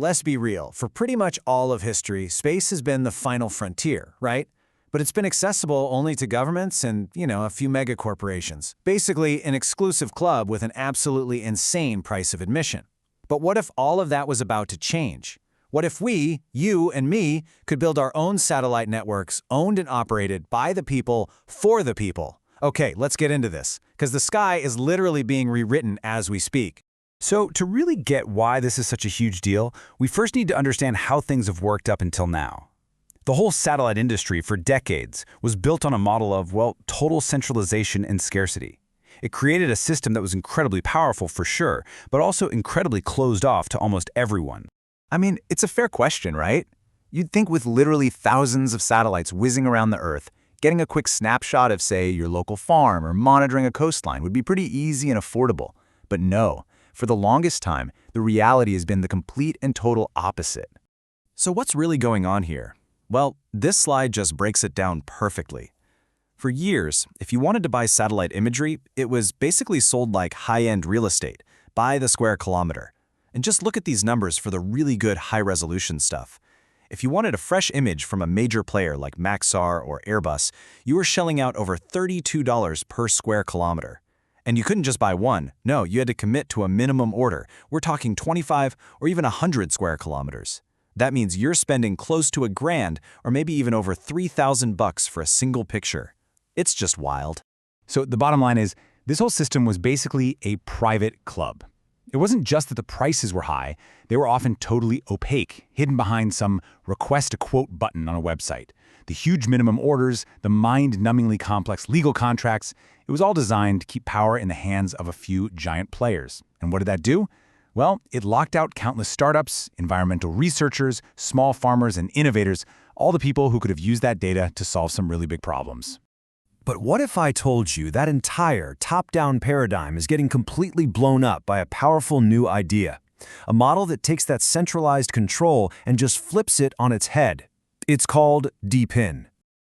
Let's be real, for pretty much all of history, space has been the final frontier, right? But it's been accessible only to governments and, a few mega corporations. Basically, an exclusive club with an absolutely insane price of admission. But what if all of that was about to change? What if we, you and me, could build our own satellite networks owned and operated by the people, for the people? Okay, let's get into this, because the sky is literally being rewritten as we speak. So to really get why this is such a huge deal, we first need to understand how things have worked up until now. The whole satellite industry for decades was built on a model of, total centralization and scarcity. It created a system that was incredibly powerful for sure, but also incredibly closed off to almost everyone. I mean, it's a fair question, right? You'd think with literally thousands of satellites whizzing around the Earth, getting a quick snapshot of, say, your local farm or monitoring a coastline would be pretty easy and affordable. But no, for the longest time, the reality has been the complete and total opposite. So what's really going on here? Well, this slide just breaks it down perfectly. For years, if you wanted to buy satellite imagery, it was basically sold like high-end real estate, by the square kilometer. And just look at these numbers for the really good high-resolution stuff. If you wanted a fresh image from a major player like Maxar or Airbus, you were shelling out over $32 per square kilometer. And you couldn't just buy one. No, you had to commit to a minimum order. We're talking 25 or even 100 square kilometers. That means you're spending close to $1,000 or maybe even over $3,000 for a single picture. It's just wild. So the bottom line is, this whole system was basically a private club. It wasn't just that the prices were high, they were often totally opaque, hidden behind some request a quote button on a website. The huge minimum orders, the mind-numbingly complex legal contracts, it was all designed to keep power in the hands of a few giant players. And what did that do? Well, it locked out countless startups, environmental researchers, small farmers, and innovators, all the people who could have used that data to solve some really big problems. But what if I told you that entire top-down paradigm is getting completely blown up by a powerful new idea? A model that takes that centralized control and just flips it on its head. It's called DePIN.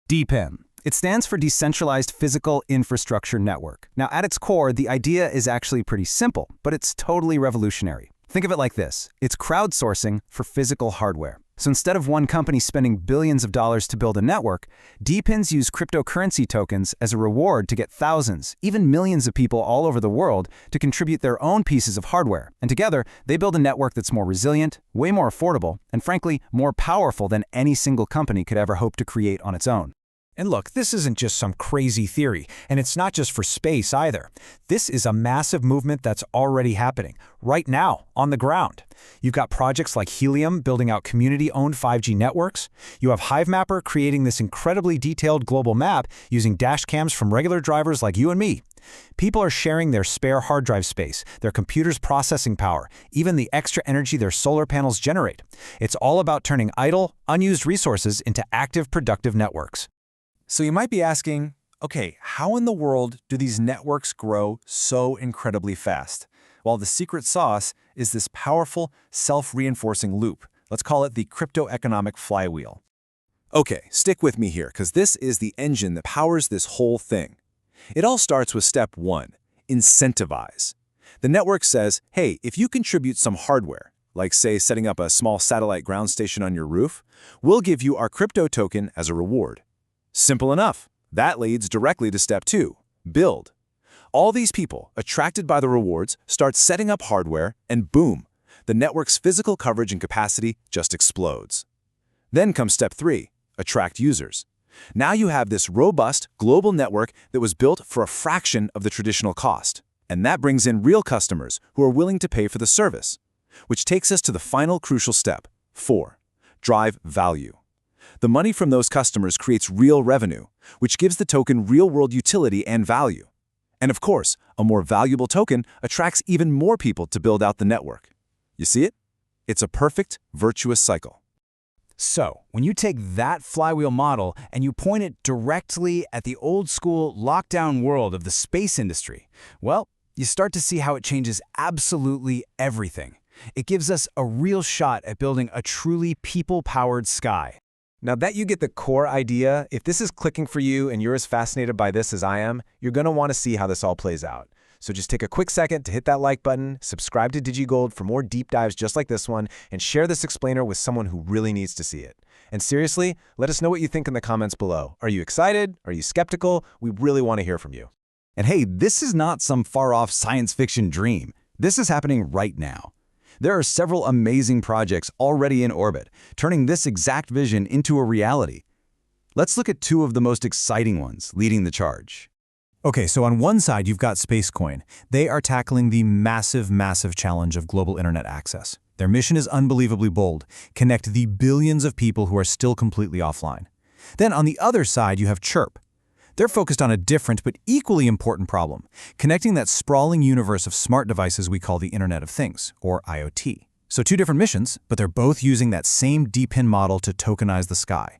DePIN. It stands for Decentralized Physical Infrastructure Network. Now, at its core, the idea is actually pretty simple, but it's totally revolutionary. Think of it like this. It's crowdsourcing for physical hardware. So instead of one company spending billions of dollars to build a network, DePINs use cryptocurrency tokens as a reward to get thousands, even millions of people all over the world to contribute their own pieces of hardware. And together, they build a network that's more resilient, way more affordable, and frankly, more powerful than any single company could ever hope to create on its own. And look, this isn't just some crazy theory, and it's not just for space either. This is a massive movement that's already happening, right now, on the ground. You've got projects like Helium building out community-owned 5G networks. You have Hivemapper creating this incredibly detailed global map using dashcams from regular drivers like you and me. People are sharing their spare hard drive space, their computer's processing power, even the extra energy their solar panels generate. It's all about turning idle, unused resources into active, productive networks. So you might be asking, okay, how in the world do these networks grow so incredibly fast? Well, the secret sauce is this powerful, self-reinforcing loop. Let's call it the crypto-economic flywheel. Okay, stick with me here, because this is the engine that powers this whole thing. It all starts with step 1, incentivize. The network says, hey, if you contribute some hardware, like say setting up a small satellite ground station on your roof, we'll give you our crypto token as a reward. Simple enough. That leads directly to step 2, build. All these people, attracted by the rewards, start setting up hardware, and boom, the network's physical coverage and capacity just explodes. Then comes step 3, attract users. Now you have this robust, global network that was built for a fraction of the traditional cost. And that brings in real customers who are willing to pay for the service. Which takes us to the final crucial step, 4, drive value. The money from those customers creates real revenue, which gives the token real-world utility and value. And of course, a more valuable token attracts even more people to build out the network. You see it? It's a perfect, virtuous cycle. So, when you take that flywheel model and you point it directly at the old-school, lockdown world of the space industry, well, you start to see how it changes absolutely everything. It gives us a real shot at building a truly people-powered sky. Now that you get the core idea, if this is clicking for you and you're as fascinated by this as I am, you're going to want to see how this all plays out. So just take a quick second to hit that like button, subscribe to Digi-Gold for more deep dives just like this one, and share this explainer with someone who really needs to see it. And seriously, let us know what you think in the comments below. Are you excited? Are you skeptical? We really want to hear from you. And hey, this is not some far-off science fiction dream. This is happening right now. There are several amazing projects already in orbit, turning this exact vision into a reality. Let's look at two of the most exciting ones leading the charge. Okay, so on one side, you've got Spacecoin. They are tackling the massive challenge of global internet access. Their mission is unbelievably bold: connect the billions of people who are still completely offline. Then on the other side, you have Chirp. They're focused on a different but equally important problem: connecting that sprawling universe of smart devices we call the Internet of Things, or IoT. So two different missions, but they're both using that same DePIN model to tokenize the sky.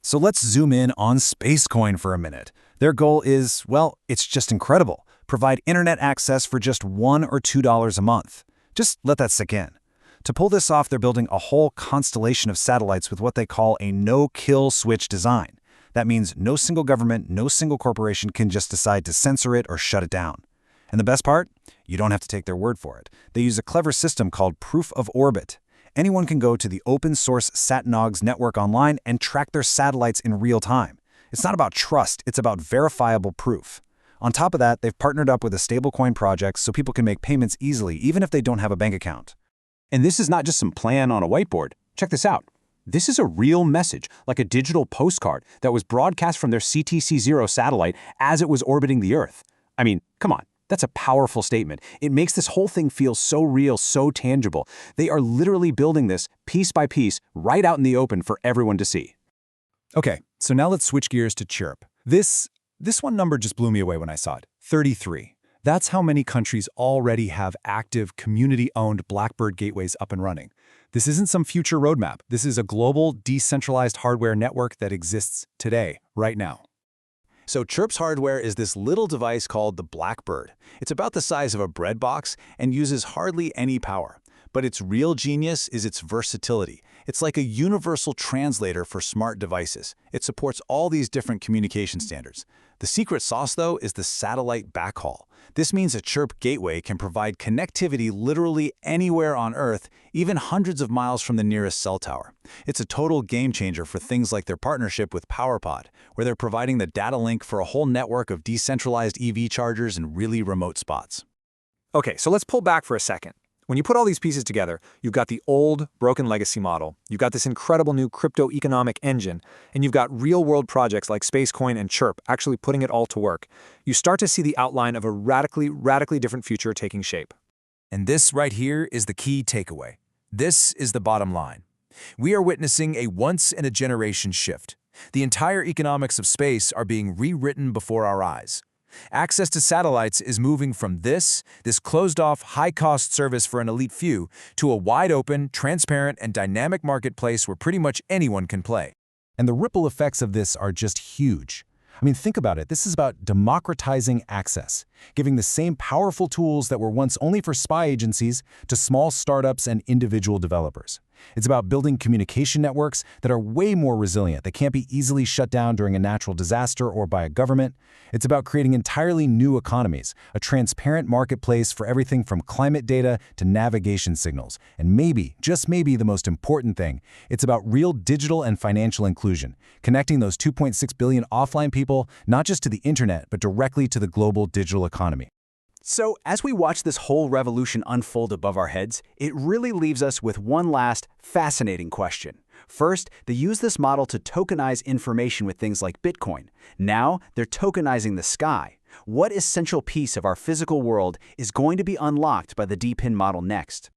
So let's zoom in on Spacecoin for a minute. Their goal is, well, it's just incredible. Provide internet access for just $1 or $2 a month. Just let that sink in. To pull this off, they're building a whole constellation of satellites with what they call a no-kill switch design. That means no single government, no single corporation can just decide to censor it or shut it down. And the best part? You don't have to take their word for it. They use a clever system called proof of orbit. Anyone can go to the open-source SataaS network online and track their satellites in real time. It's not about trust, it's about verifiable proof. On top of that, they've partnered up with a stablecoin project so people can make payments easily, even if they don't have a bank account. And this is not just some plan on a whiteboard. Check this out. This is a real message, like a digital postcard that was broadcast from their CTC-0 satellite as it was orbiting the Earth. I mean, come on. That's a powerful statement. It makes this whole thing feel so real, so tangible. They are literally building this piece by piece right out in the open for everyone to see. Okay, so now let's switch gears to Chirp. This one number just blew me away when I saw it: 33. That's how many countries already have active, community-owned Blackbird gateways up and running. This isn't some future roadmap. This is a global, decentralized hardware network that exists today, right now. So Chirp's hardware is this little device called the Blackbird. It's about the size of a bread box and uses hardly any power. But its real genius is its versatility. It's like a universal translator for smart devices. It supports all these different communication standards. The secret sauce, though, is the satellite backhaul. This means a Chirp gateway can provide connectivity literally anywhere on Earth, even hundreds of miles from the nearest cell tower. It's a total game changer for things like their partnership with PowerPod, where they're providing the data link for a whole network of decentralized EV chargers in really remote spots. Okay, so let's pull back for a second. When you put all these pieces together, you've got the old, broken legacy model, you've got this incredible new crypto-economic engine, and you've got real-world projects like Spacecoin and Chirp actually putting it all to work. You start to see the outline of a radically different future taking shape. And this right here is the key takeaway. This is the bottom line. We are witnessing a once-in-a-generation shift. The entire economics of space are being rewritten before our eyes. Access to satellites is moving from this closed-off, high-cost service for an elite few to a wide-open, transparent, and dynamic marketplace where pretty much anyone can play. And the ripple effects of this are just huge. I mean, think about it. This is about democratizing access, giving the same powerful tools that were once only for spy agencies to small startups and individual developers. It's about building communication networks that are way more resilient, that can't be easily shut down during a natural disaster or by a government. It's about creating entirely new economies, a transparent marketplace for everything from climate data to navigation signals. And maybe, just maybe the most important thing, it's about real digital and financial inclusion, connecting those 2.6 billion offline people not just to the internet, but directly to the global digital economy. So, as we watch this whole revolution unfold above our heads, it really leaves us with one last fascinating question. First, they use this model to tokenize information with things like Bitcoin. Now, they're tokenizing the sky. What essential piece of our physical world is going to be unlocked by the DePIN model next?